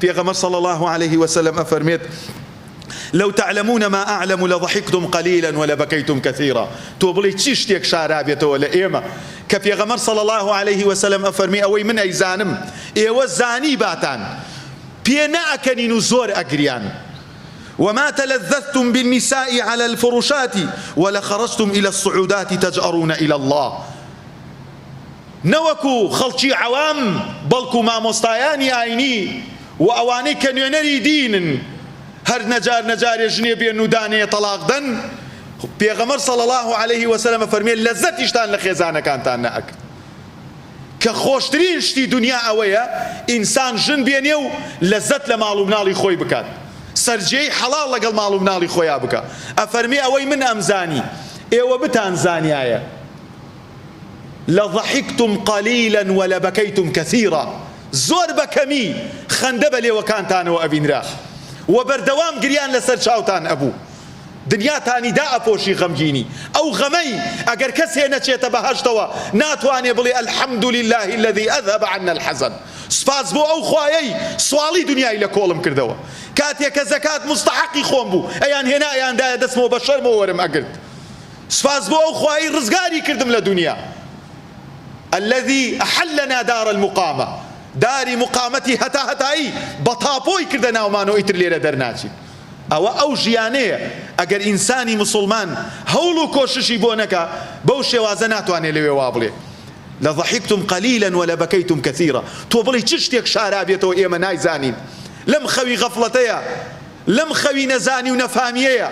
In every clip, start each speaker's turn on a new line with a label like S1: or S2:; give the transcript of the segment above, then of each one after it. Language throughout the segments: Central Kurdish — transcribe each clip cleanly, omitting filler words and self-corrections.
S1: پێغەمبەر صلی الله عليه وسلم ئەفەرمێت لو تعلمون ما أعلم لضحكتم قليلا ولبكيتم كثيرا. تو بڵێ چی شتێک شارابێتەوە لە ئێمە کە پێغەمبەر صلی الله عليه وسلم ئەفەرمی ئەوەی من ئەیزانم ئێوە زانی باتان پێ نائەکەنین و زۆر ئەگریان. وما تلذذتم بالنساء على الفرشات ولخرجتم إلى الصعودات تجأرون إلى الله. نەوەکو خەڵکی عەوام بەڵکو مامۆستایانی ئاینی و ئەوانەی کە نوێنەری دینن هەر نەجار نەجارێ ژنێ بێن و دانەیە تەلاق دەن. پێغەمبەر صلی الله عليه وسلم فەرمێ لەزەتیشتان لە خێزانەکانتان نەئەکرد کە خۆشترین شتی دنیا ئەوەیە ئینسان ژن بێنێ و لەزەت لە ماڵ و مناڵی خۆی بکات، سەرجێی حەڵاڵ لەگەڵ ماڵ و مناڵی خۆیان بکات. ئەفەرمێ ئەوەی من ئەمزانی ئێوە بتان زانیایە لضحكتم قليلا ولبكيتم كثيرا. زۆر بەکەمی خەندە بە لێوەکانتانەوە ئەبینرا و بەردەوام گریان لەسەر چاوتان ئەبوو. دنیاتانی دا ئەپۆشی غەمگینی ئەو غەمەی ئەگەر کەسێ نەچێتە بەهەشتەوە ناتوانێ بڵێ الحەمد لله الذي أذهب عنا الحزن. سپاس بۆ ئەو خوایەی سواڵی دنیای لە کۆڵم کردەوە. کاتێک کە زەکات مستحەقی خۆم بوو ئەیان هێنا ئەیاندایە دەستمەوە بە شەرمەوە وەرم ئەگرت. سپاس بۆ ئەو خوایەی ڕزگاری کردم لە دنیا. الذي أحلنا دار المقامة، داری مقامەتی هەتا هەتایی بە تاپۆی کردە ناومان و ئیتر لێرە دەرناچین. ئەوە ژیانەیە ئەگەر ئینسانی موسڵمان هەوڵ و کۆششی بۆ نەکا بەو شێوازە ناتوانێت لەوێ وا بڵێ لضحكتم قليلا ولبكيتم كثيرا. تۆ بڵێ چ شتێک شارابێتەوە ئێمە نایزانین لەم خەوی غەفڵەتەیە، لەم خەوی نەزانی و نەفامیەیە،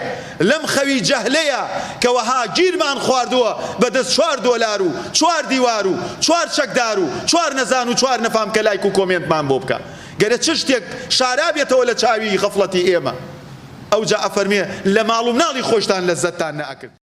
S1: لەم خەوی جەهلەیە کە وەها گیرمان خواردووە بەدەست 4 دۆلار و 4 دیوار و 4 چەکدار و 4 نەزان و 4 نەفام کە لایک و کۆمێنتمان بۆ بکە. گەرە چ شتێک شارابێتەوە لە چاوی غەفڵەتی ئێمە ئەوجا ئەفەرمێ لە ماڵ و مناڵی خۆشتان لەزەتتان نەئەکرد.